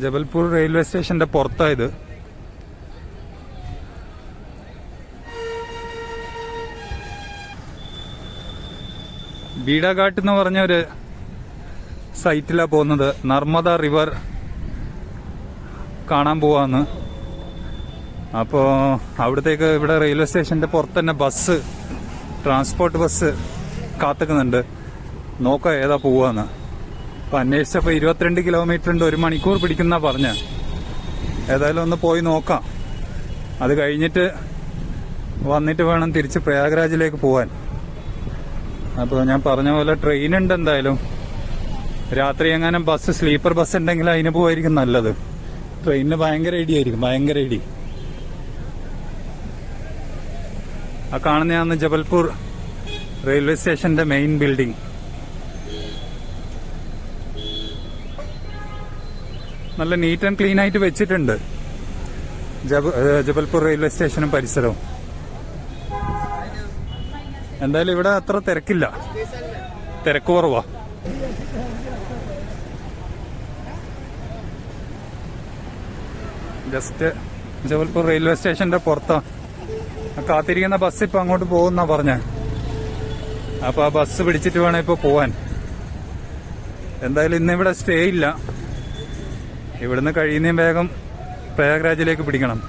Jabalpur railway സ്റ്റേഷന്റെ പുറത്തായത്. ബീഡാഘാട്ട് എന്ന് പറഞ്ഞ ഒരു സൈറ്റിലാണ് പോകുന്നത്. നർമ്മദ റിവർ കാണാൻ പോവാന്ന്. അപ്പോൾ അവിടത്തേക്ക് ഇവിടെ റെയിൽവേ സ്റ്റേഷന്റെ പുറത്ത് തന്നെ ബസ്, ട്രാൻസ്പോർട്ട് ബസ് കാത്തുക്കുന്നുണ്ട്. നോക്കാം ഏതാ പോവാന്ന്. അപ്പം അന്വേഷിച്ചപ്പോൾ 22 കിലോമീറ്റർ ഉണ്ട്, 1 മണിക്കൂർ പിടിക്കുന്ന പറഞ്ഞ. ഏതായാലും ഒന്ന് പോയി നോക്കാം. അത് കഴിഞ്ഞിട്ട് വന്നിട്ട് വേണം തിരിച്ച് പ്രയാഗ്രാജിലേക്ക് പോവാൻ. അപ്പോൾ ഞാൻ പറഞ്ഞ പോലെ ട്രെയിൻ ഉണ്ട് എന്തായാലും. രാത്രി എങ്ങാനും ബസ്, സ്ലീപ്പർ ബസ് ഉണ്ടെങ്കിൽ അതിന് പോവായിരിക്കും നല്ലത്. ട്രെയിനിന് ഭയങ്കര ഇടിയായിരിക്കും, ഭയങ്കര ഇടി. ആ കാണുന്നതാണ് ജബൽപൂർ റെയിൽവേ സ്റ്റേഷന്റെ മെയിൻ ബിൽഡിംഗ്. നല്ല നീറ്റ് ആൻഡ് ക്ലീൻ ആയിട്ട് വെച്ചിട്ടുണ്ട് ജബൽപൂർ റെയിൽവേ സ്റ്റേഷനും പരിസരവും. എന്തായാലും ഇവിടെ അത്ര തിരക്കില്ല, തിരക്ക് കുറവാ. ജസ്റ്റ് ജബൽപൂർ റെയിൽവേ സ്റ്റേഷന്റെ പുറത്താ. കാത്തിരിക്കുന്ന ബസ് ഇപ്പൊ അങ്ങോട്ട് പോകുന്നാ പറഞ്ഞ. അപ്പൊ ആ ബസ് പിടിച്ചിട്ട് വേണം ഇപ്പൊ പോവാൻ. എന്തായാലും ഇന്നിവിടെ സ്റ്റേ ഇല്ല. ഇവിടുന്ന് കഴിയുന്നതും വേഗം പ്രയാഗ്രാജിലേക്ക് പിടിക്കണം.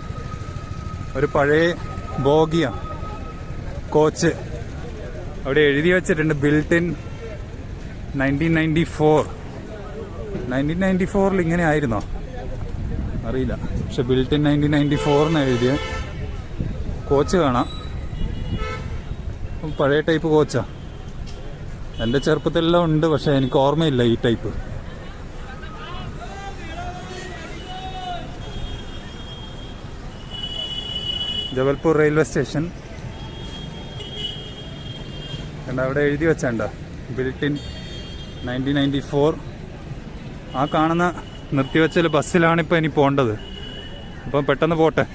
ഒരു പഴയ ബോഗിയ കോച്ച് അവിടെ എഴുതി വെച്ചിട്ടുണ്ട്, ബിൽറ്റ് ഇൻ 1994. 1994 ഇങ്ങനെ ആയിരുന്നോ അറിയില്ല, പക്ഷെ ബിൽറ്റ് ഇൻ 1994 എഴുതിയ കോച്ച് കാണാം. പഴയ ടൈപ്പ് കോച്ചാ. എൻ്റെ ചെറുപ്പത്തിലെല്ലാം ഉണ്ട്, പക്ഷെ എനിക്ക് ഓർമ്മയില്ല ഈ ടൈപ്പ്. ജബൽപൂർ റെയിൽവേ സ്റ്റേഷൻ കണ്ട, അവിടെ എഴുതി വെച്ചണ്ട ബിൽറ്റ് ഇൻ 1994. ആ കാണുന്ന നിർത്തിവെച്ച ബസ്സിലാണ് ഇപ്പോൾ ഇനി പോകേണ്ടത്. അപ്പം പെട്ടെന്ന് പോട്ടെ.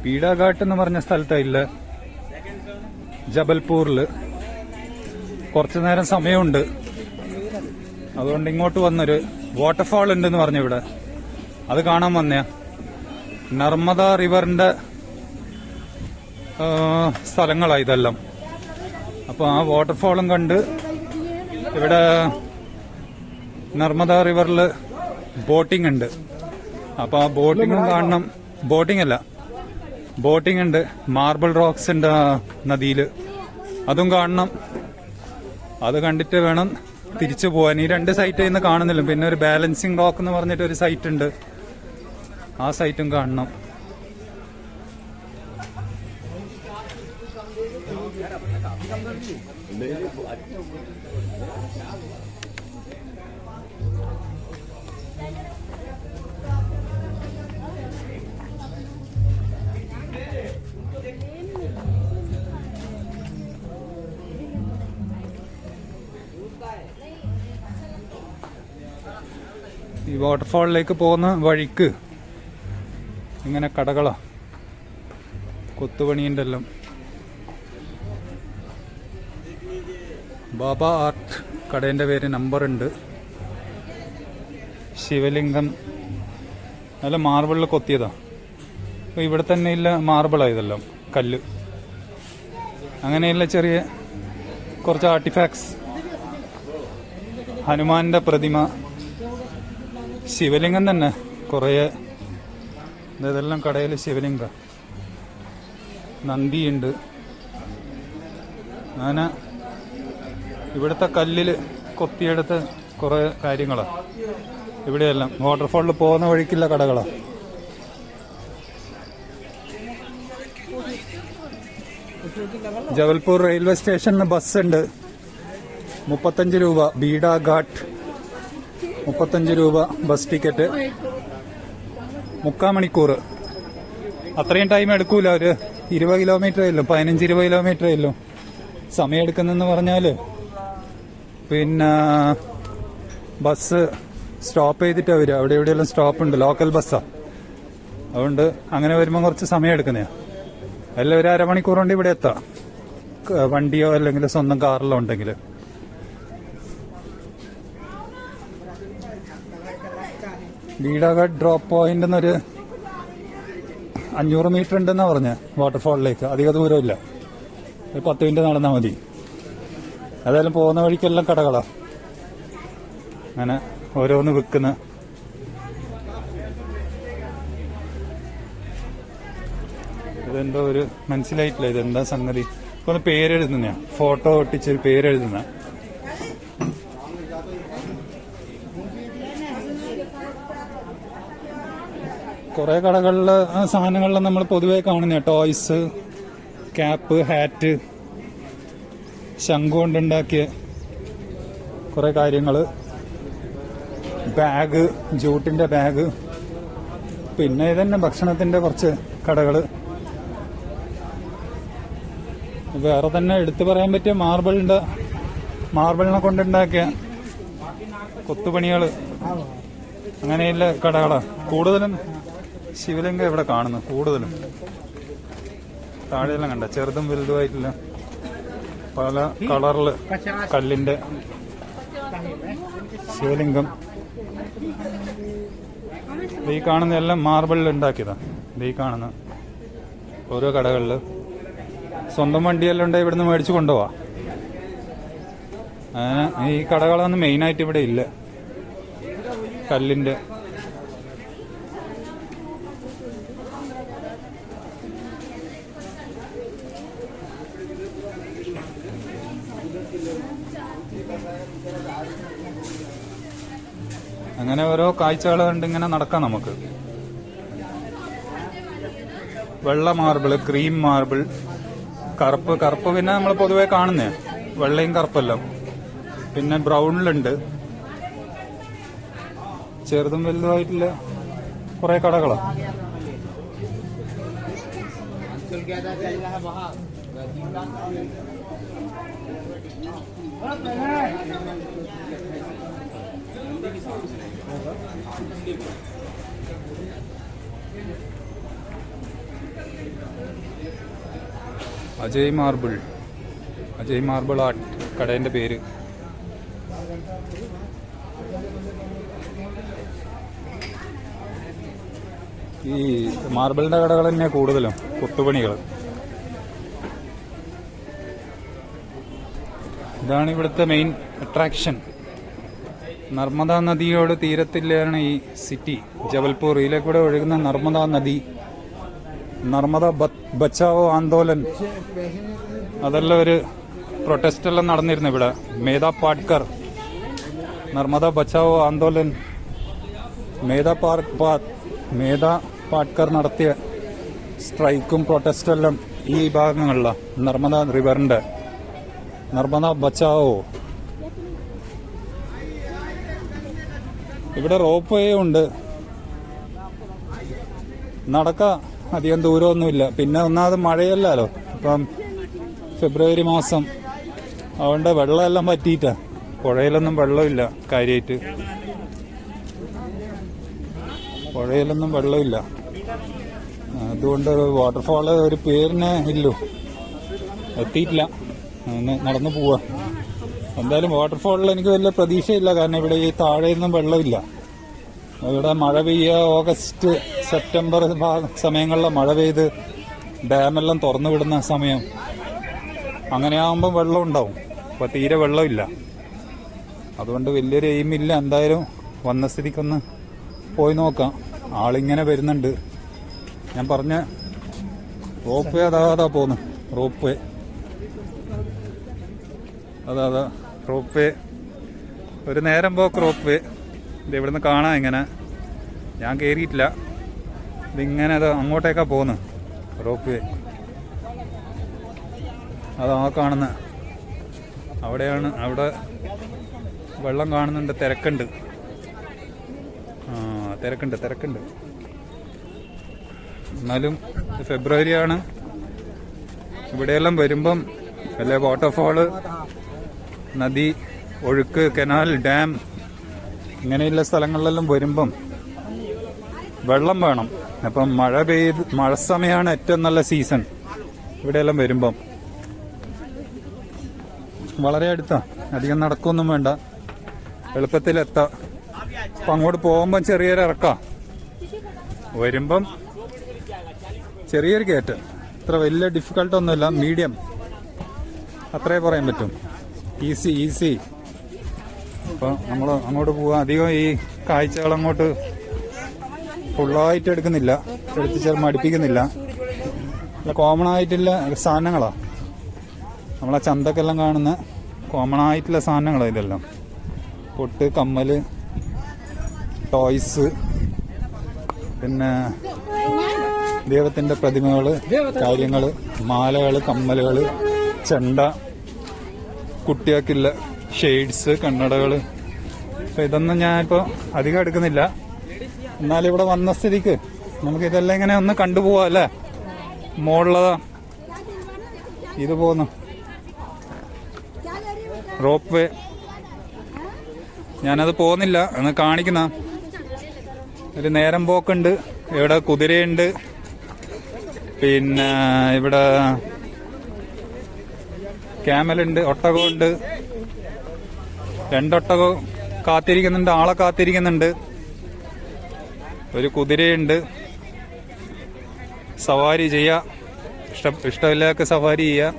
ബീഡാഘാട്ട് എന്ന് പറഞ്ഞ സ്ഥലത്തായില്ല, ജബൽപൂരില്. കുറച്ചു നേരം സമയമുണ്ട്, അതുകൊണ്ട് ഇങ്ങോട്ട് വന്നൊരു വാട്ടർഫാൾ ഉണ്ടെന്ന് പറഞ്ഞു ഇവിടെ. അത് കാണാൻ വന്നയാ. നർമ്മദ റിവറിന്റെ സ്ഥലങ്ങളാണ് ഇതെല്ലാം. അപ്പോൾ ആ വാട്ടർഫാളും കണ്ട് ഇവിടെ നർമ്മദ റിവറിൽ ബോട്ടിംഗ് ഉണ്ട്. അപ്പോൾ ആ ബോട്ടിങ്ങും കാണണം. ബോട്ടിംഗ് ഉണ്ട് മാർബിൾ റോക്സിന്റെ നദിയിൽ, അതും കാണണം. അത് കണ്ടിട്ട് വേണം തിരിച്ചു പോകാൻ. ഈ 2 സൈറ്റ് ഇന്ന് കാണുന്നില്ല. പിന്നെ ഒരു ബാലൻസിങ് റോക്ക് എന്ന് പറഞ്ഞിട്ട് ഒരു സൈറ്റ് ഉണ്ട്, ആ സൈറ്റും കാണണം. ഈ വാട്ടർഫാളിലേക്ക് പോകുന്ന വഴിക്ക് ഇങ്ങനെ കടകളാ, കൊത്തുപണിയുടെ എല്ലാം. ബാബ ആർട്ട് കടേന്റെ പേര്, നമ്പർ ഉണ്ട്. ശിവലിംഗം നല്ല മാർബിളിൽ കൊത്തിയതാ. അപ്പോൾ ഇവിടെ തന്നെ ഇല്ല മാർബിളായതെല്ലാം, കല്ല്. അങ്ങനെയുള്ള ചെറിയ കുറച്ച് ആർട്ടിഫാക്ട്സ്, ഹനുമാന്റെ പ്രതിമ, ശിവലിംഗം തന്നെ കുറേ. ഇതെല്ലാം കടയിൽ ശിവലിംഗം, നന്ദിയുണ്ട്. അങ്ങനെ ഇവിടുത്തെ കല്ലിൽ കൊത്തിയെടുത്ത് കുറേ കാര്യങ്ങളാണ് ഇവിടെയെല്ലാം. വാട്ടർഫാളിൽ പോകുന്ന വഴിക്കുള്ള കടകളാണ്. ജബൽപൂർ റെയിൽവേ സ്റ്റേഷനിൽ ബസ്സുണ്ട്, 35 രൂപ. ബീഡ ഘാട്ട് 35 രൂപ ബസ് ടിക്കറ്റ്. 3/4 മണിക്കൂർ, അത്രയും ടൈം എടുക്കൂല. ഒരു 20 കിലോമീറ്റർ ഇല്ലോ, 15-20 കിലോമീറ്റർ ഇല്ലോ സമയം എടുക്കുന്നെന്ന് പറഞ്ഞാല്. പിന്നെ ബസ് സ്റ്റോപ്പ് ചെയ്തിട്ടാ വരിക. അവിടെ എവിടെയെല്ലാം സ്റ്റോപ്പ് ഉണ്ട്, ലോക്കൽ ബസ്സാ. അതുകൊണ്ട് അങ്ങനെ വരുമ്പോൾ കുറച്ച് സമയം എടുക്കുന്നതാ. അല്ല ഒരു 1/2 മണിക്കൂർ കൊണ്ട് ഇവിടെ എത്താം, വണ്ടിയോ അല്ലെങ്കിൽ സ്വന്തം കാറിലോ ഉണ്ടെങ്കിൽ. ബീഡാഘട്ട് ഡ്രോപ്പ് പോയിന്റ് എന്നൊരു 500 മീറ്റർ ഉണ്ടെന്നാ പറഞ്ഞ വാട്ടർഫാളിലേക്ക്. അധിക ദൂരമില്ല, ഒരു 10 മിനിറ്റ് നടന്നാൽ മതി. ഏതായാലും പോകുന്ന വഴിക്കെല്ലാം കടകളാ, അങ്ങനെ ഓരോന്ന് വിൽക്കുന്ന. ഇതെന്തോ ഒരു മനസ്സിലായിട്ടില്ല, ഇതെന്താ സംഗതി. ഇപ്പൊ ഒന്ന് പേരെഴുതുന്ന, ഫോട്ടോ ഒട്ടിച്ചൊരു പേരെഴുതുന്ന. കുറെ കടകളില് സാധനങ്ങളിലും നമ്മൾ പൊതുവെ കാണുന്ന ടോയ്സ്, ക്യാപ്പ്, ഹാറ്റ്, ശംഖു കൊണ്ടുണ്ടാക്കിയ കുറെ കാര്യങ്ങള്, ബാഗ്, ജൂട്ടിന്റെ ബാഗ്. പിന്നെ ഇതന്നെ ഭക്ഷണത്തിന്റെ കുറച്ച് കടകള്. വേറെ തന്നെ എടുത്തു പറയാൻ പറ്റിയ മാർബിളിനെ കൊണ്ടുണ്ടാക്കിയ കൊത്തുപണികള്, അങ്ങനെയുള്ള കടകളാണ് കൂടുതലും. ശിവലിംഗം ഇവിടെ കാണുന്നു കൂടുതലും. താഴെയെല്ലാം കണ്ട ചെറുതും വലുതുമായിട്ടില്ല പല കളറില് കല്ലിന്റെ ശിവലിംഗം. ഈ കാണുന്ന എല്ലാം മാർബിളിൽ ഉണ്ടാക്കിയതാ. ഈ കാണുന്ന ഓരോ കടകളില് സ്വന്തം വണ്ടിയെല്ലാം ഉണ്ടെങ്കിൽ ഇവിടുന്ന് മേടിച്ചു കൊണ്ടുപോവാ. ഈ കടകളൊന്നും മെയിനായിട്ട് ഇവിടെ ഇല്ല, കല്ലിന്റെ. അങ്ങനെ ഓരോ കാഴ്ചകൾ കണ്ട് ഇങ്ങനെ നടക്കാം നമുക്ക്. വെള്ള മാർബിള്, ക്രീം മാർബിൾ, കറുപ്പ് പിന്നെ നമ്മൾ പൊതുവെ കാണുന്നേ വെള്ളയും കറുപ്പെല്ലാം. പിന്നെ ബ്രൗണിലുണ്ട്. ചെറുതും വലുതുമായിട്ടുള്ള കുറെ കടകളാണ്. അജയ് മാർബിൾ ആർട്ട് കടേന്റെ പേര്. ഈ മാർബിളിന്റെ കടകൾ തന്നെയാണ് കൂടുതലും, കൊത്തുപണികൾ. ഇതാണ് ഇവിടുത്തെ മെയിൻ അട്രാക്ഷൻ. നർമ്മദാ നദിയോട് തീരത്തിലാണ് ഈ സിറ്റി ജബൽപൂർ. ഇതിലേക്കൂടെ ഒഴുകുന്ന നർമ്മദാ നദി. നർമ്മദ ബച്ചാവോ ആന്തോലൻ, അതെല്ലാം ഒരു പ്രൊട്ടസ്റ്റ് എല്ലാം നടന്നിരുന്നു ഇവിടെ. മേധാ പാട്കർ, നർമ്മദ ബച്ചാവോ ആന്തോലൻ, മേധാ പാട്കർ നടത്തിയ സ്ട്രൈക്കും പ്രൊട്ടസ്റ്റും എല്ലാം ഈ ഭാഗങ്ങളിലാണ്. നർമ്മദ റിവറിന്റെ നർമ്മദ ബച്ചാവോ. ഇവിടെ റോപ്പ് വേ ഉണ്ട്. നടക്കാൻ അധികം ദൂരമൊന്നുമില്ല. പിന്നെ ഒന്നാമത് മഴയല്ലല്ലോ, ഇപ്പം ഫെബ്രുവരി മാസം, അതുകൊണ്ട് വെള്ളമെല്ലാം പറ്റിയിട്ടാ. പുഴയിലൊന്നും വെള്ളമില്ല കാര്യമായിട്ട്, പുഴയിലൊന്നും വെള്ളമില്ല. അതുകൊണ്ട് വാട്ടർഫാള് ഒരു പേരിനെ ഇല്ലു, എത്തിയിട്ടില്ല. നടന്നു പോവാ. എന്തായാലും വാട്ടർഫാളിൽ എനിക്ക് വലിയ പ്രതീക്ഷയില്ല, കാരണം ഇവിടെ ഈ താഴെയൊന്നും വെള്ളമില്ല. ഇവിടെ മഴ പെയ്യുക ഓഗസ്റ്റ് സെപ്റ്റംബർ സമയങ്ങളിലെ മഴ പെയ്ത് ഡാമെല്ലാം തുറന്നു വിടുന്ന സമയം. അങ്ങനെയാകുമ്പോൾ വെള്ളം ഉണ്ടാവും. അപ്പോൾ തീരെ വെള്ളമില്ല. അതുകൊണ്ട് വലിയൊരു എയിമില്ല. എന്തായാലും വന്ന സ്ഥിതിക്കൊന്ന് പോയി നോക്കാം. ആളിങ്ങനെ വരുന്നുണ്ട്. ഞാൻ പറഞ്ഞ റോപ്പ് വേ അതാ പോന്നു. റോപ്പ് വേ അതാ റോപ്പ് വേ, ഒരു നേരം പോക്ക് റോപ്പ് വേ. ഇത് ഇവിടുന്ന് കാണാം. ഇങ്ങനെ ഞാൻ കയറിയിട്ടില്ല. ഇതിങ്ങനെ അത് അങ്ങോട്ടേക്കാ പോന്ന് റോപ്പ് വേ. അതാ കാണുന്ന അവിടെയാണ്. അവിടെ വെള്ളം കാണുന്നുണ്ട്. തിരക്കുണ്ട്. തിരക്കുണ്ട്. എന്നാലും ഫെബ്രുവരിയാണ്. ഇവിടെയെല്ലാം വരുമ്പം വല്ല വാട്ടർഫാള്, നദി, ഒഴുക്ക്, കനാൽ, ഡാം ഇങ്ങനെയുള്ള സ്ഥലങ്ങളിലെല്ലാം വരുമ്പം വെള്ളം വേണം. അപ്പം മഴ സമയമാണ് ഏറ്റവും നല്ല സീസൺ ഇവിടെയെല്ലാം വരുമ്പം. വളരെ അടുത്താ, അധികം നടക്കൊന്നും വേണ്ട, എളുപ്പത്തിലെത്താം. അപ്പം അങ്ങോട്ട് പോകുമ്പം ചെറിയൊരു ഇറക്കാം, വരുമ്പം ചെറിയൊരു കയറ്റം. അത്ര വലിയ ഡിഫിക്കൽട്ടൊന്നുമില്ല, മീഡിയം അത്രേ പറയാൻ പറ്റും. ഈസി. അപ്പം നമ്മൾ അങ്ങോട്ട് പോവാം. അധികം ഈ കാഴ്ചകൾ അങ്ങോട്ട് ഫുള്ളായിട്ട് എടുക്കുന്നില്ല, എടുത്ത് മടുപ്പിക്കുന്നില്ല. കോമൺ ആയിട്ടുള്ള സാധനങ്ങളാണ് നമ്മളെ ചന്തക്കെല്ലാം കാണുന്ന കോമൺ ആയിട്ടുള്ള സാധനങ്ങളാണ് ഇതെല്ലാം. പൊട്ട്, കമ്മല്, ടോയ്സ്, പിന്നെ ദൈവത്തിന്റെ പ്രതിമകള്, കാര്യങ്ങള്, മാലകള്, കമ്മലുകള്, ചെണ്ട, കുട്ടികൾക്കില്ല ഷെയ്ഡ്സ്, കണ്ണടകള്. അപ്പൊ ഇതൊന്നും ഞാനിപ്പോ അധികം എടുക്കുന്നില്ല. എന്നാലും ഇവിടെ വന്ന സ്ഥിതിക്ക് നമുക്ക് ഇതെല്ലാം ഇങ്ങനെ ഒന്ന് കണ്ടുപോവാ അല്ലേ. മോളുള്ളതാ ഇത് പോന്നു റോപ്പ് വേ. ഞാനത് പോകുന്നില്ല, എന്ന് കാണിക്കുന്ന. ഒരു നേരം പോക്കുണ്ട്. ഇവിടെ കുതിരയുണ്ട്, പിന്നെ ഇവിടെ ക്യാമലുണ്ട്, ഒട്ടകമുണ്ട്. 2 ഒട്ടകം കാത്തിരിക്കുന്നുണ്ട്, ആളെ കാത്തിരിക്കുന്നുണ്ട്. ഒരു കുതിരയുണ്ട്. സവാരി ചെയ്യാം, ഇഷ്ടമില്ലാത്ത സവാരി ചെയ്യാം.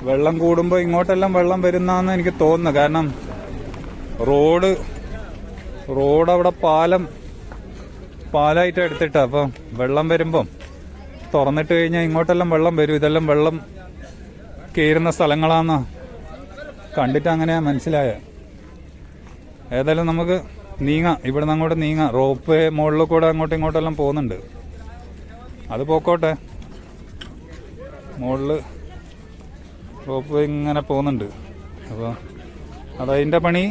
വെള്ളം കൂടുമ്പോൾ ഇങ്ങോട്ടെല്ലാം വെള്ളം വരുന്നാന്ന് എനിക്ക് തോന്നുന്നു. കാരണം റോഡ് അവിടെ പാലായിട്ട് എടുത്തിട്ടാ. അപ്പം വെള്ളം വരുമ്പം തുറന്നിട്ട് കഴിഞ്ഞാൽ ഇങ്ങോട്ടെല്ലാം വെള്ളം വരും. ഇതെല്ലാം വെള്ളം കയറുന്ന സ്ഥലങ്ങളാന്ന് കണ്ടിട്ട് അങ്ങനെയാ മനസ്സിലായ. ഏതായാലും നമുക്ക് നീങ്ങാം, ഇവിടുന്ന് അങ്ങോട്ട് നീങ്ങാം. റോപ്പ് വേ മുകളിൽ കൂടെ അങ്ങോട്ടും ഇങ്ങോട്ടെല്ലാം പോകുന്നുണ്ട്. അത് പോക്കോട്ടെ. മുകളിൽ റോപ്പ് വേ ഇങ്ങനെ പോകുന്നുണ്ട്. അപ്പോൾ അതതിൻ്റെ പണി.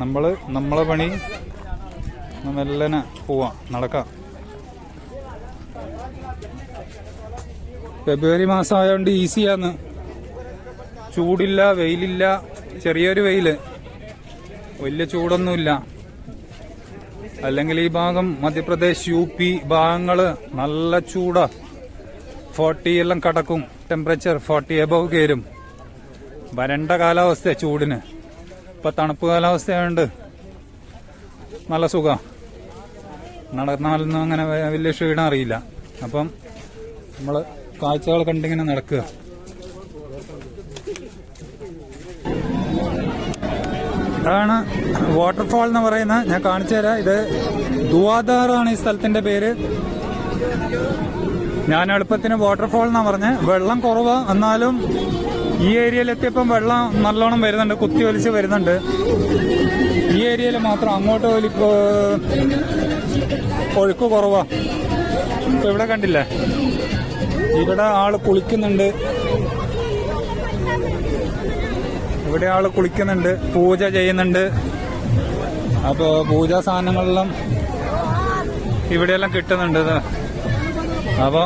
നമ്മളെ പണി മെല്ലനെ പോവാം, നടക്കാം. ഫെബ്രുവരി മാസം ആയതുകൊണ്ട് ഈസിയാന്ന്. ചൂടില്ല, വെയിലില്ല, ചെറിയൊരു വെയില്, വലിയ ചൂടൊന്നുമില്ല. അല്ലെങ്കിൽ ഈ ഭാഗം മധ്യപ്രദേശ്, UP ഭാഗങ്ങള് നല്ല ചൂടാ. 40 എല്ലാം കടക്കും ടെമ്പറേച്ചർ. 40 എബവ് കയറും. വരണ്ട കാലാവസ്ഥ ചൂടിന്. ഇപ്പൊ തണുപ്പ് കാലാവസ്ഥയായോണ്ട് നല്ല സുഖം. നടന്നാലൊന്നും അങ്ങനെ വലിയ ക്ഷീണം അറിയില്ല. അപ്പം നമ്മള് കാഴ്ചകൾ കണ്ടിങ്ങനെ നടക്കുക. അതാണ് വാട്ടർഫാൾ എന്ന് പറയുന്നത്. ഞാൻ കാണിച്ചു തരാം. ഇത് ദുവാദാറാണ് ഈ സ്ഥലത്തിന്റെ പേര്. ഞാൻ എളുപ്പത്തിന് വാട്ടർഫാൾ എന്നാ പറഞ്ഞത്. വെള്ളം കുറവാ, എന്നാലും ഈ ഏരിയയിൽ എത്തിയപ്പം വെള്ളം നല്ലോണം വരുന്നുണ്ട്, കുത്തി ഒലിച്ച് വരുന്നുണ്ട്. ഈ ഏരിയയിൽ മാത്രം, അങ്ങോട്ട് ഒഴുക്ക് കുറവാ. ഇപ്പൊ ഇവിടെ കണ്ടില്ലേ, ഇവിടെ ആള് കുളിക്കുന്നുണ്ട്, ഇവിടെ ആള് കുളിക്കുന്നുണ്ട്, പൂജ ചെയ്യുന്നുണ്ട്. അപ്പൊ പൂജാ സാധനങ്ങളെല്ലാം ഇവിടെയെല്ലാം കിട്ടുന്നുണ്ട്. അപ്പൊ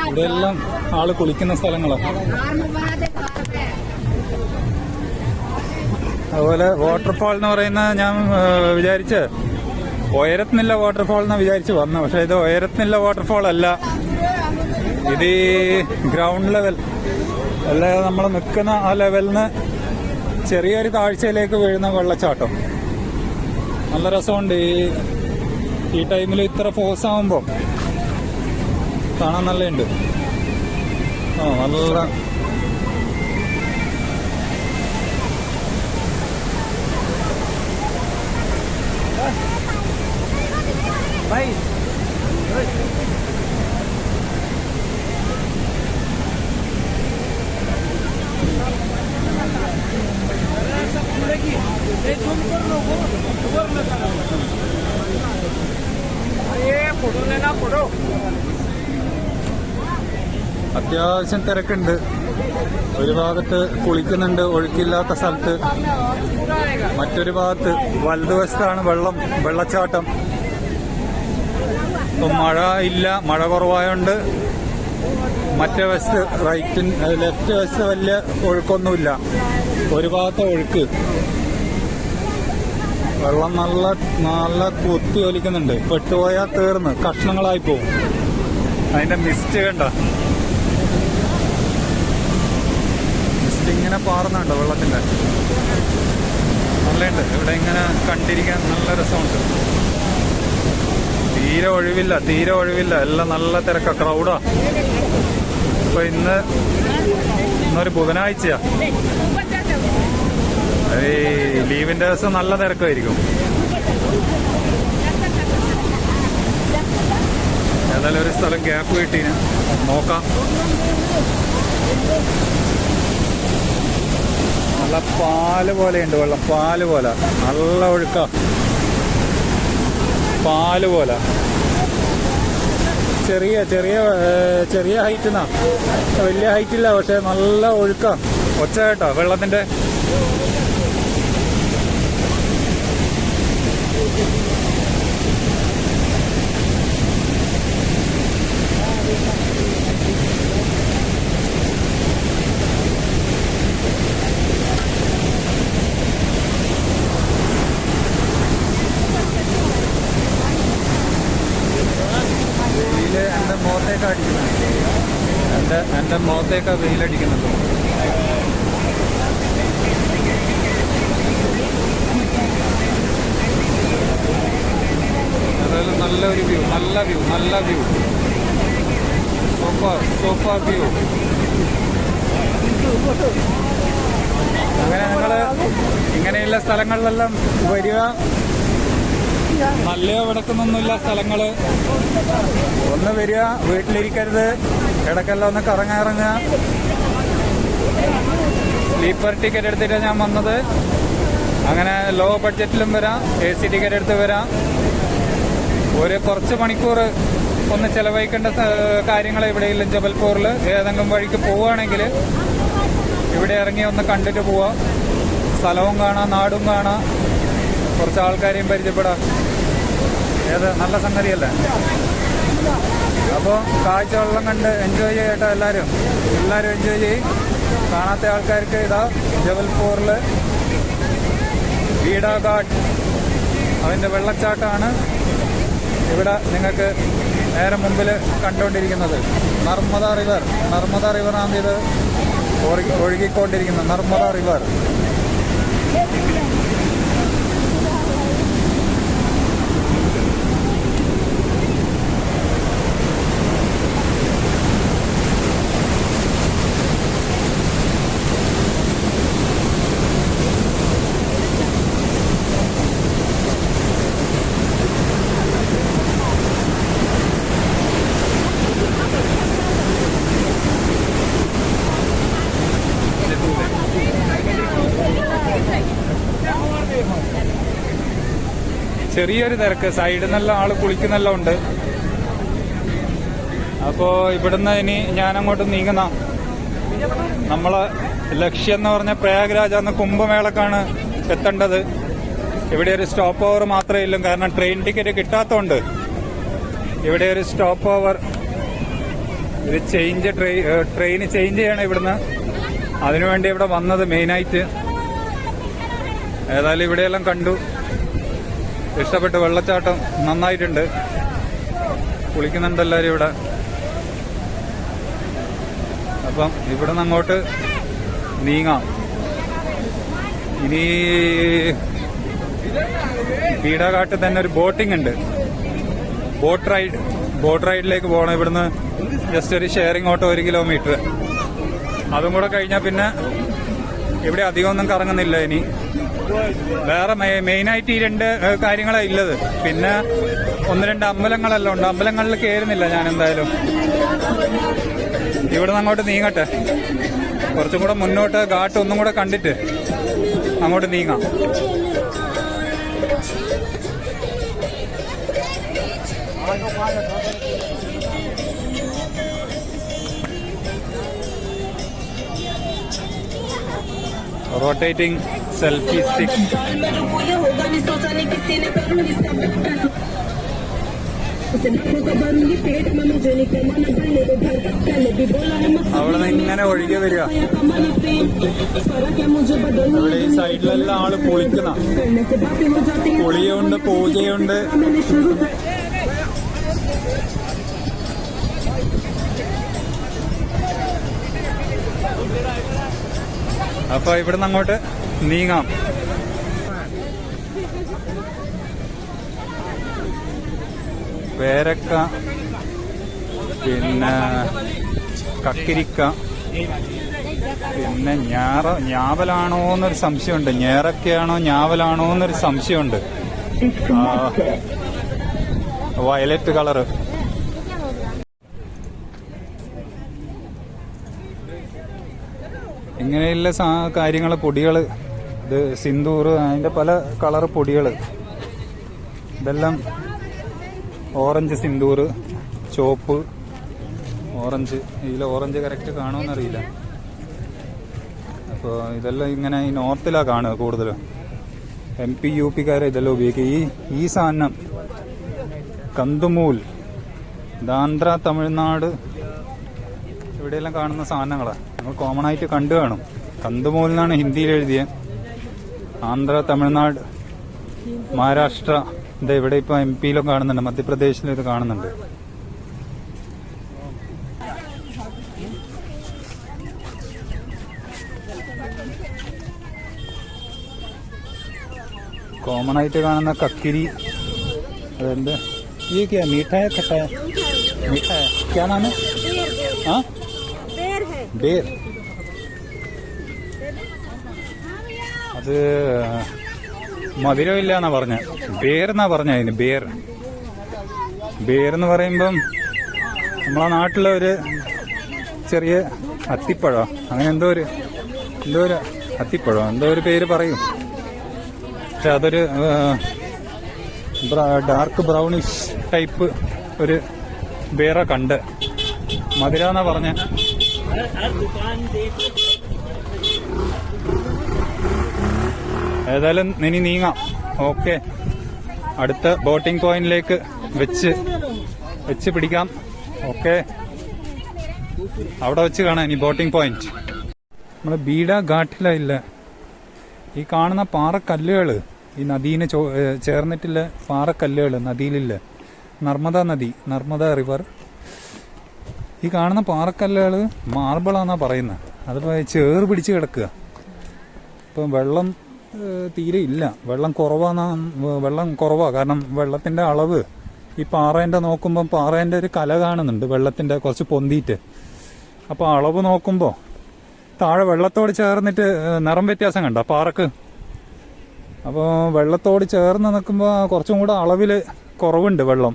ഇവിടെയെല്ലാം ആള് കുളിക്കുന്ന സ്ഥലങ്ങളാണ്. അതുപോലെ വാട്ടർഫാൾ എന്ന് പറയുന്ന ഞാൻ വിചാരിച്ച് ഉയരത്തിനില്ല വാട്ടർഫാൾ എന്ന് വിചാരിച്ച് വന്നു. പക്ഷെ ഇത് ഉയരത്തിനില്ല വാട്ടർഫാൾ അല്ല, ഇത് ഈ ഗ്രൗണ്ട് ലെവൽ അല്ലെ, നമ്മൾ നിൽക്കുന്ന ആ ലെവലിന് ചെറിയൊരു താഴ്ചയിലേക്ക് വീഴുന്ന വെള്ളച്ചാട്ടം. നല്ല രസമുണ്ട്. ഈ ടൈമിൽ ഇത്ര ഫോഴ്സ് ആവുമ്പോൾ കാണാൻ നല്ലുണ്ട്. നല്ല അത്യാവശ്യം തിരക്കുണ്ട്. ഒരു ഭാഗത്ത് കുളിക്കുന്നുണ്ട് ഒഴുക്കില്ലാത്ത സ്ഥലത്ത്, മറ്റൊരു ഭാഗത്ത് വലതുവശത്താണ് വെള്ളച്ചാട്ടം. ഇപ്പം മഴ ഇല്ല, മഴ കുറവായോണ്ട് മറ്റേ വശത്ത് ലെഫ്റ്റ് വശത്ത് വലിയ ഒഴുക്കൊന്നുമില്ല. ഒരു ഭാഗത്തെ ഒഴുക്ക്, വെള്ളം നല്ല നല്ല കുത്തി ഒലിക്കുന്നുണ്ട്. പെട്ടുപോയാൽ തീർന്ന് കഷ്ണങ്ങളായി പോവും. അതിന്റെ മിസ്റ്റ് കണ്ട, മിസ്റ്റ് ഇങ്ങനെ പാറുന്നുണ്ടോ വെള്ളത്തിന്റെ. നല്ലുണ്ട് ഇവിടെ, ഇങ്ങനെ കണ്ടിരിക്കാൻ നല്ല രസമുണ്ട്. തീരെ ഒഴിവില്ല, എല്ലാം നല്ല തിരക്കാ, ക്രൗഡാ. ഇപ്പൊ ഇന്നൊരു ബുധനാഴ്ചയാ, ഈ ലീവിന്റെ ദിവസം നല്ല തിരക്കായിരിക്കും. ഏതായാലും ഒരു സ്ഥലം ഗ്യാപ്പ് കിട്ടീന്, നോക്കാം. നല്ല പാല് പോലെയുണ്ട് വെള്ളം, പാല് പോലെ, നല്ല ഒഴുക്ക, പാല് പോലെ. ചെറിയ ഹൈറ്റിനാ, വലിയ ഹൈറ്റില്ല, പക്ഷെ നല്ല ഒഴുക്ക. ഒച്ച കേട്ടോ വെള്ളത്തിന്റെ. എന്റെ മുഖത്തേക്കാ അടിക്കുന്നത്, എന്റെ മുഖത്തേക്കാ വെയിലടിക്കുന്നത്. അതായത് നല്ലൊരു വ്യൂ, നല്ല വ്യൂ, സൂപ്പർ വ്യൂ. അങ്ങനെ നിങ്ങള് ഇങ്ങനെയുള്ള സ്ഥലങ്ങളിലെല്ലാം വരിക. നല്ല വിടക്കുന്നൊന്നുമില്ല സ്ഥലങ്ങള്. ഒന്ന് വരിക, വീട്ടിലിരിക്കരുത്, ഇടയ്ക്കെല്ലാം ഒന്ന് കറങ്ങുക. സ്ലീപ്പർ ടിക്കറ്റ് എടുത്തിട്ടാണ് ഞാൻ വന്നത്. അങ്ങനെ ലോ ബഡ്ജറ്റിലും വരാം, AC ടിക്കറ്റ് എടുത്ത് വരാം. ഒരു കുറച്ച് മണിക്കൂർ ഒന്ന് ചെലവഴിക്കേണ്ട കാര്യങ്ങൾ ഇവിടെയില്ല. ജബൽപൂരിൽ ഏതെങ്കിലും വഴിക്ക് പോവുകയാണെങ്കിൽ ഇവിടെ ഇറങ്ങി ഒന്ന് കണ്ടിട്ട് പോവാം. സ്ഥലവും കാണാം, നാടും കാണാം, കുറച്ച് ആൾക്കാരെയും പരിചയപ്പെടാം. നല്ല സംഗതിയല്ലേ. അപ്പോൾ കാഴ്ചവെള്ളം കണ്ട് എൻജോയ് ചെയ്യട്ടോ എല്ലാവരും എൻജോയ് ചെയ്യും. കാണാത്ത ആൾക്കാർക്ക് ഇതാ ജബൽപൂരിൽ വീഡ ഘാട്ട്, അതിൻ്റെ വെള്ളച്ചാട്ടമാണ് ഇവിടെ നിങ്ങൾക്ക് നേരെ മുമ്പിൽ കണ്ടുകൊണ്ടിരിക്കുന്നത്. നർമ്മദ റിവറാണ് ഇത് ഒഴുകിക്കൊണ്ടിരിക്കുന്നത്, നർമ്മദ റിവർ. ചെറിയൊരു തിരക്ക്. സൈഡിൽ നിന്നെല്ലാം ആള് കുളിക്കുന്നെല്ലാം ഉണ്ട്. അപ്പോ ഇവിടുന്ന് ഇനി ഞാനങ്ങോട്ട് നീങ്ങുന്ന നമ്മളെ ലക്ഷ്യം എന്ന് പറഞ്ഞ പ്രയാഗ്രാജ് എന്ന കുംഭമേളക്കാണ് എത്തേണ്ടത്. ഇവിടെ ഒരു സ്റ്റോപ്പ് ഓവർ മാത്രമേ ഉള്ളൂ, കാരണം ട്രെയിൻ ടിക്കറ്റ് കിട്ടാത്തതുകൊണ്ട് ഇവിടെ ഒരു സ്റ്റോപ്പ് ഓവർ. ഇത് ട്രെയിൻ ചേഞ്ച് ചെയ്യണം ഇവിടുന്ന്. അതിനുവേണ്ടി ഇവിടെ വന്നത് മെയിനായിട്ട്. ഏതായാലും ഇവിടെയെല്ലാം കണ്ടു, ഇഷ്ടപ്പെട്ടു. വെള്ളച്ചാട്ടം നന്നായിട്ടുണ്ട്, കുളിക്കുന്നുണ്ട് എല്ലാവരും ഇവിടെ. അപ്പം ഇവിടെ നിന്ന് അങ്ങോട്ട് നീങ്ങാം. ഇനി ബീഡാഘാട്ടിൽ തന്നെ ഒരു ബോട്ടിംഗ് ഉണ്ട്, ബോട്ട് റൈഡിലേക്ക് പോകണം. ഇവിടുന്ന് ജസ്റ്റ് ഒരു ഷെയറിംഗ് ഓട്ടോ 1 കിലോമീറ്റർ. അതും കൂടെ കഴിഞ്ഞാൽ പിന്നെ ഇവിടെ അധികമൊന്നും കറങ്ങുന്നില്ല. ഇനി വേറെ മെയിനായിട്ട് ഈ 2 കാര്യങ്ങളാണ് ഉള്ളത്. പിന്നെ 1-2 അമ്പലങ്ങളെല്ലാം ഉണ്ട്. അമ്പലങ്ങളിൽ കയറുന്നില്ല ഞാൻ എന്തായാലും. ഇവിടെ നിന്ന് അങ്ങോട്ട് നീങ്ങട്ടെ, കുറച്ചും കൂടെ മുന്നോട്ട് ഘാട്ട് ഒന്നും കൂടെ കണ്ടിട്ട് അങ്ങോട്ട് നീങ്ങാം. Rotating selfie stick. അവിടെ നിന്ന് ഇങ്ങനെ ഒഴുകി വരിക. ഇവിടെ ഈ സൈഡിലെല്ലാം ആള് കുളിക്കുന്ന, കുളിയുണ്ട്, പൂജയുണ്ട്. അപ്പൊ ഇവിടുന്ന് അങ്ങോട്ട് നീങ്ങാം. പേരക്ക, പിന്നെ കക്കിരിക്ക, പിന്നെ ഞാവലാണോ എന്നൊരു സംശയമുണ്ട്. ഞാറക്കയാണോ ഞാവലാണോ എന്നൊരു സംശയമുണ്ട്. Violet colour. ഇങ്ങനെയുള്ള കാര്യങ്ങൾ, പൊടികൾ, ഇത് സിന്ദൂർ, അതിന്റെ പല കളർ പൊടികൾ. ഇതെല്ലാം ഓറഞ്ച് സിന്ദൂർ, ചോപ്പ്, ഓറഞ്ച്. ഇതിൽ ഓറഞ്ച് കറക്റ്റ് കാണുമെന്നറിയില്ല. അപ്പോൾ ഇതെല്ലാം ഇങ്ങനെ ഈ നോർത്തിലാണ് കാണുക കൂടുതലും. MP UP ഇതെല്ലാം ഉപയോഗിക്കുക. ഈ സാധനം കന്തുമൂൽ, ആന്ധ്ര, തമിഴ്നാട് ഇവിടെയെല്ലാം കാണുന്ന സാധനങ്ങളാണ്. നമ്മൾ കോമൺ ആയിട്ട് കണ്ടു കാണും. കന്തുമൂൽ എന്നാണ് ഹിന്ദിയിൽ എഴുതിയ. ആന്ധ്ര, തമിഴ്നാട്, മഹാരാഷ്ട്ര, ഇത് ഇവിടെ ഇപ്പൊ MP കാണുന്നുണ്ട്, മധ്യപ്രദേശിലും ഇത് കാണുന്നുണ്ട്. കോമൺ ആയിട്ട് കാണുന്ന കക്കിരി, അതെന്ത് ഈ മീഠായ ഖട്ടായ മീഠായ ക്യാ നാം ഹൈ? हाँ बेर. അത് മധുരമില്ല എന്നാ പറഞ്ഞ. ബേർന്നാ പറഞ്ഞ. അതിന് ബേർ എന്ന് പറയുമ്പം നമ്മളെ നാട്ടിലെ ഒരു ചെറിയ അത്തിപ്പഴോ അങ്ങനെ എന്തോ ഒരു അത്തിപ്പഴോ എന്തോ ഒരു പേര് പറയും. പക്ഷെ അതൊരു ഡാർക്ക് ബ്രൗണിഷ് ടൈപ്പ് ഒരു ബേറ കണ്ട്. മധുര എന്നാ പറഞ്ഞ. ഏതായാലും ഇനി നീങ്ങാം. ഓക്കെ, അടുത്ത ബോട്ടിംഗ് പോയിന്റിലേക്ക് വെച്ച് പിടിക്കാം. ഓക്കെ, അവിടെ വെച്ച് കാണാം ഇനി ബോട്ടിംഗ് പോയിന്റ്. നമ്മള് ബീഡ ഘാട്ടിലില്ല. ഈ കാണുന്ന പാറക്കല്ലുകൾ, ഈ നദീനെ ചേർന്നിട്ടുള്ള പാറക്കല്ലുകൾ നദിയിലില്ല. നർമ്മദ റിവർ. ഈ കാണുന്ന പാറക്കല്ലുകൾ മാർബിളാന്നാ പറയുന്നത്. അതിപ്പോ ചേറ് പിടിച്ച് കിടക്കുക. ഇപ്പം വെള്ളം തീരെ ഇല്ല. വെള്ളം കുറവാ. കാരണം വെള്ളത്തിന്റെ അളവ് ഈ പാറേന്റെ നോക്കുമ്പോൾ പാറേന്റെ ഒരു കല കാണുന്നുണ്ട്, വെള്ളത്തിന്റെ കുറച്ച് പൊന്തിയിട്ട്. അപ്പൊ അളവ് നോക്കുമ്പോൾ താഴെ വെള്ളത്തോട് ചേർന്നിട്ട് നിറം വ്യത്യാസം കണ്ട പാറക്ക്. അപ്പോൾ വെള്ളത്തോട് ചേർന്ന് നിൽക്കുമ്പോൾ കുറച്ചും കൂടെ അളവിൽ കുറവുണ്ട് വെള്ളം.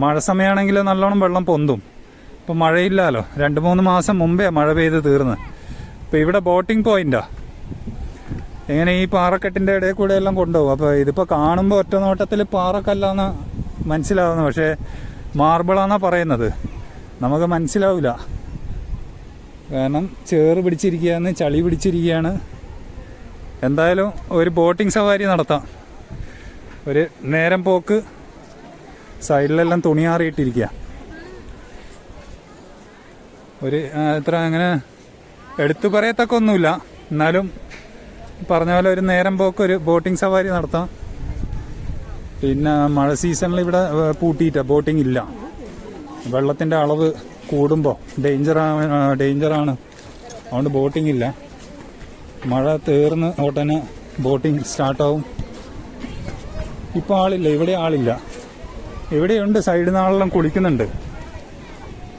മഴ സമയമാണെങ്കിൽ നല്ലോണം വെള്ളം പൊന്തും. ഇപ്പം മഴയില്ലല്ലോ. 2-3 മാസം മുമ്പേ മഴ പെയ്ത് തീർന്ന്. ഇപ്പം ഇവിടെ ബോട്ടിംഗ് പോയിന്റാ. ഇങ്ങനെ ഈ പാറക്കെട്ടിൻ്റെ ഇടയിൽ കൂടെ എല്ലാം കൊണ്ടുപോകും. അപ്പോൾ ഇതിപ്പോൾ കാണുമ്പോൾ ഒറ്റ നോട്ടത്തിൽ പാറക്കല്ലാന്ന് മനസ്സിലാവുന്നു, പക്ഷേ മാർബിളാന്നാണ് പറയുന്നത്. നമുക്ക് മനസ്സിലാവില്ല, കാരണം ചേറ് പിടിച്ചിരിക്കുകയാണ്, ചളി പിടിച്ചിരിക്കുകയാണ്. എന്തായാലും ഒരു ബോട്ടിംഗ് സവാരി നടത്താം. ഒരു നേരം പോക്ക്. സൈഡിലെല്ലാം തുണിയാറിയിട്ടിരിക്കുക. ഒരു ഇത്ര അങ്ങനെ എടുത്തു പറയത്തക്ക ഒന്നുമില്ല, എന്നാലും പറഞ്ഞ പോലെ ഒരു നേരം പോക്ക്, ഒരു ബോട്ടിംഗ് സവാരി നടത്താം. പിന്നെ മഴ സീസണിൽ ഇവിടെ ബോട്ടിംഗ് ഇല്ല. വെള്ളത്തിൻ്റെ അളവ് കൂടുമ്പോൾ ഡേഞ്ചറാണ്, അതുകൊണ്ട് ബോട്ടിംഗ് ഇല്ല. മഴ തീർന്ന് ഉടനെ ബോട്ടിംഗ് സ്റ്റാർട്ടാവും. ഇപ്പോൾ ആളില്ല, ഇവിടെ ആളില്ല. ഇവിടെയുണ്ട്, സൈഡിൽ നിന്നാളെല്ലാം കുളിക്കുന്നുണ്ട്.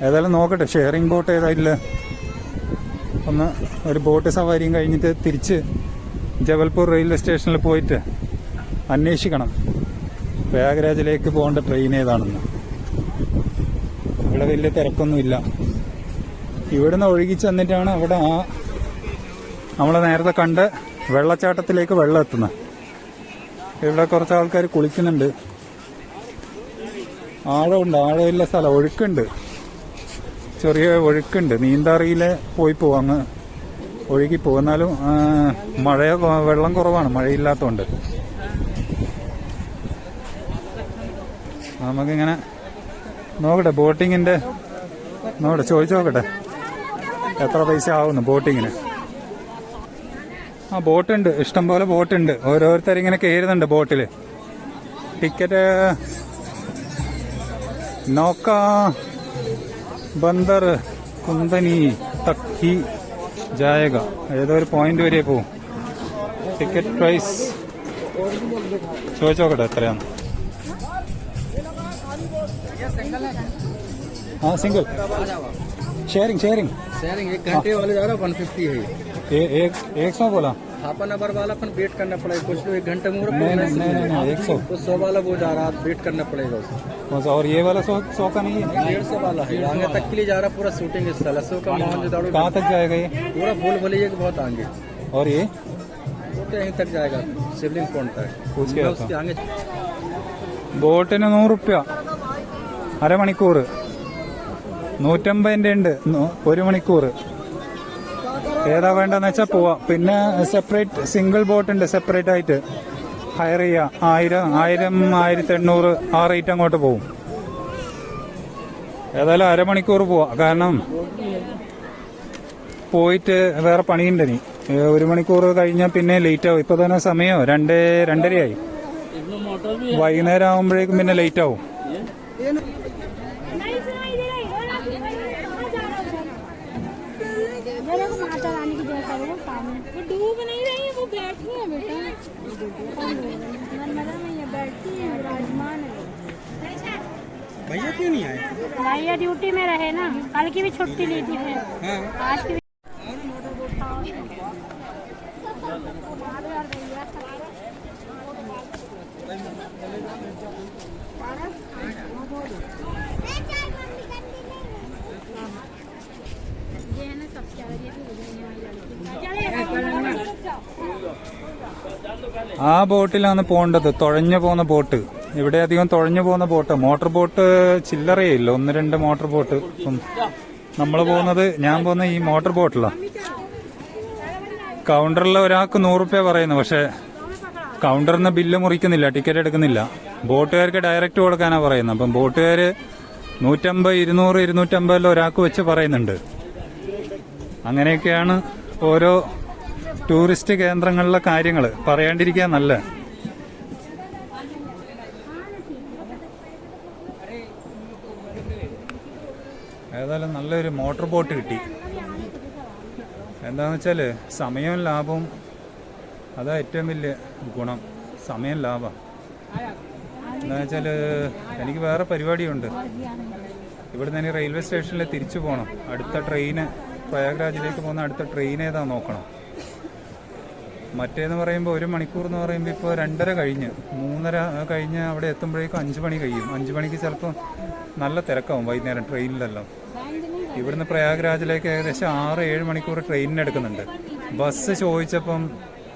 ഏതായാലും നോക്കട്ടെ, ഷെയറിംഗ് ബോട്ട് ഏതായില്ല. ഒന്ന് ഒരു ബോട്ട് സവാരിയും കഴിഞ്ഞിട്ട് തിരിച്ച് ജബൽപൂർ റെയിൽവേ സ്റ്റേഷനിൽ പോയിട്ട് അന്വേഷിക്കണം പ്രയാഗ്രാജിലേക്ക് പോകേണ്ട ട്രെയിൻ ഏതാണെന്ന്. ഇവിടെ വലിയ തിരക്കൊന്നുമില്ല. ഇവിടുന്ന് ഒഴുകി ചെന്നിട്ടാണ് അവിടെ നമ്മൾ നേരത്തെ കണ്ട് വെള്ളച്ചാട്ടത്തിലേക്ക് വെള്ളം എത്തുന്നത്. ഇവിടെ കുറച്ച് ആൾക്കാർ കുളിക്കുന്നുണ്ട്. ആഴമുണ്ട്, ആഴമില്ല സ്ഥലം, ഒഴുക്കുണ്ട്, ചെറിയ ഒഴുക്കുണ്ട്. നീന്താറിയിലെ പോവും, അങ്ങ് ഒഴുകി പോകും. എന്നാലും വെള്ളം കുറവാണ്, മഴയില്ലാത്തതുകൊണ്ട്. നമുക്കിങ്ങനെ നോക്കട്ടെ, ബോട്ടിങ്ങിൻ്റെ ചോദിച്ചു നോക്കട്ടെ എത്ര പൈസ ആവുന്നു ബോട്ടിങ്ങിന്. ബോട്ടുണ്ട്, ഇഷ്ടംപോലെ ബോട്ടുണ്ട്. ഓരോരുത്തരിങ്ങനെ കയറുന്നുണ്ട് ബോട്ടിൽ. ടിക്കറ്റ് നോക്ക ബന്ദർ കുന്തനി തക് ഹി ജായക, ഏതോ ഒരു പോയിന്റ് വരെ പോവും. ടിക്കറ്റ് പ്രൈസ് ചോദിച്ചു നോക്കട്ടെ എത്രയാണ്. सिंगल शेयरिंग शेयरिंग शेयरिंग 1 घंटे वाले जा रहा 150 है। एक 100 बोला। हाफ एन आवर वाला अपन वेट करना पड़ेगा, कुछ लोग 1 घंटे में नहीं 100 तो 100 वाला वो जा रहा है, वेट करना पड़ेगा उसको। कौन सा? और ये वाला 100 का नहीं है, 150 वाला है। आगे तक के लिए जा रहा पूरा शूटिंग स्थल है, 100 का मोहन। कहाँ तक जाएगा ये? पूरा भूल भुलैया के बहुत आगे। और ये तो यहीं तक जाएगा, शिवलिंग पॉइंट तक। उसके आगे ബോട്ടിന് 100 റുപ്യ അരമണിക്കൂർ, 150 ഉണ്ട് 1 മണിക്കൂർ. ഏതാ വേണ്ടെന്ന് വെച്ചാൽ പോവാം. പിന്നെ സെപ്പറേറ്റ് സിംഗിൾ ബോട്ട് ഉണ്ട്, സെപ്പറേറ്റ് ആയിട്ട് ഹയർ ചെയ്യാം. 1000 1800 ആ റേറ്റ് അങ്ങോട്ട് പോകും. ഏതായാലും അരമണിക്കൂർ പോവാം, കാരണം പോയിട്ട് വേറെ പണിയുണ്ട്. ഇനി 1 മണിക്കൂർ കഴിഞ്ഞാൽ പിന്നെ ലേറ്റ് ആവും. ഇപ്പൊ തന്നെ സമയം 2:30 വൈകുന്നേരം ആകുമ്പോഴേക്കും പിന്നെ ലേറ്റ് ആവും. डूब नहीं रही है, वो बैठी है बेटा, नर्मदा में ये बैठी है, विराजमान है। भैया क्यों नहीं आए? भैया ड्यूटी में रहे ना, कल की भी छुट्टी ली थी, फिर आज की भी। ആ ബോട്ടിലാണ് പോകേണ്ടത്, തുഴഞ്ഞു പോകുന്ന ബോട്ട്. ഇവിടെ അധികം തുഴഞ്ഞു പോകുന്ന ബോട്ട്, മോട്ടോർ ബോട്ട് ചില്ലറയില്ല, 1-2 മോട്ടോർ ബോട്ട്. നമ്മൾ പോകുന്നത്, ഞാൻ പോകുന്ന ഈ മോട്ടോർ ബോട്ടിലാണ്. കൗണ്ടറിൽ ഒരാൾക്ക് 100 റുപ്യ പറയുന്നു, പക്ഷെ കൗണ്ടറിൽ നിന്ന് ബില്ല് മുറിക്കുന്നില്ല, ടിക്കറ്റ് എടുക്കുന്നില്ല. ബോട്ടുകാർക്ക് ഡയറക്റ്റ് കൊടുക്കാനാണ് പറയുന്നത്. അപ്പം ബോട്ടുകാർ 150 200 250 ഒരാൾക്ക് വെച്ച് പറയുന്നുണ്ട്. അങ്ങനെയൊക്കെയാണ് ഓരോ ടൂറിസ്റ്റ് കേന്ദ്രങ്ങളിലെ കാര്യങ്ങൾ. പറയാണ്ടിരിക്കാൻ നല്ല. ഏതായാലും നല്ലൊരു മോട്ടോർ ബോട്ട് കിട്ടി. എന്താണെന്ന് വെച്ചാൽ സമയവും ലാഭവും, അതാ ഏറ്റവും വലിയ ഗുണം, സമയം ലാഭം. എന്താണെന്ന് വെച്ചാൽ എനിക്ക് വേറെ പരിപാടിയുണ്ട്. ഇവിടെ നിന്ന് റെയിൽവേ സ്റ്റേഷനിൽ തിരിച്ചു പോകണം. അടുത്ത ട്രെയിന്, പ്രയാഗ്രാജിലേക്ക് പോകുന്ന അടുത്ത ട്രെയിൻ ഏതാ നോക്കണം. മറ്റേന്ന് പറയുമ്പോൾ 1 മണിക്കൂർ എന്ന് പറയുമ്പോൾ ഇപ്പോൾ 2:30 കഴിഞ്ഞ് 3:30 കഴിഞ്ഞ് അവിടെ എത്തുമ്പോഴേക്കും 5 മണി കഴിയും. 5 മണിക്ക് ചിലപ്പോൾ നല്ല തിരക്കാവും വൈകുന്നേരം ട്രെയിനിലെല്ലാം. ഇവിടുന്ന് പ്രയാഗ്രാജിലേക്ക് ഏകദേശം 6-7 മണിക്കൂർ ട്രെയിനിന് എടുക്കുന്നുണ്ട്. ബസ് ചോദിച്ചപ്പം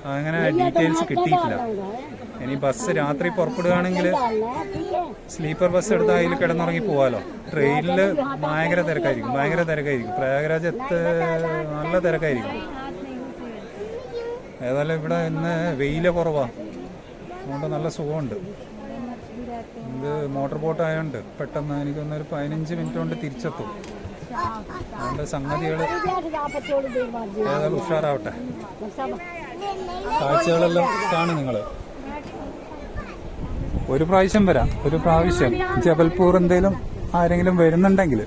അങ്ങനെ ഡീറ്റെയിൽസ് കിട്ടിയിട്ടില്ല. ഇനി ബസ് രാത്രി പുറപ്പെടുകയാണെങ്കിൽ സ്ലീപ്പർ ബസ് എടുത്ത് അതിൽ കിടന്നുറങ്ങി പോവാലോ. ട്രെയിനിൽ ഭയങ്കര തിരക്കായിരിക്കും. പ്രയാഗ്രാജത്ത് നല്ല തിരക്കായിരിക്കും. ഏതായാലും ഇവിടെ ഇന്ന് വെയില് കുറവാണ്, അതുകൊണ്ട് നല്ല സുഖമുണ്ട്. ഇത് മോട്ടോർ ബോട്ട് ആയതുകൊണ്ട് പെട്ടെന്ന് എനിക്കൊന്നൊരു 15 മിനിറ്റ് കൊണ്ട് തിരിച്ചെത്തും. അതുകൊണ്ട് സംഗതികൾ ഏതായാലും ഉഷാറാവട്ടെ. കാഴ്ചകളെല്ലാം കാണും നിങ്ങൾ. ഒരു പ്രാവശ്യം വരാം, ജബൽപൂർ എന്തെങ്കിലും ആരെങ്കിലും വരുന്നുണ്ടെങ്കിൽ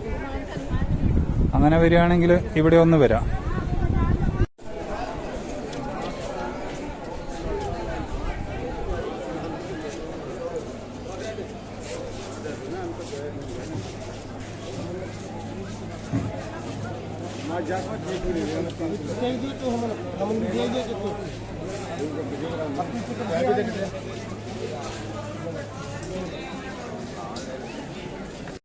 അങ്ങനെ വരികയാണെങ്കിൽ ഇവിടെ ഒന്ന് വരാം.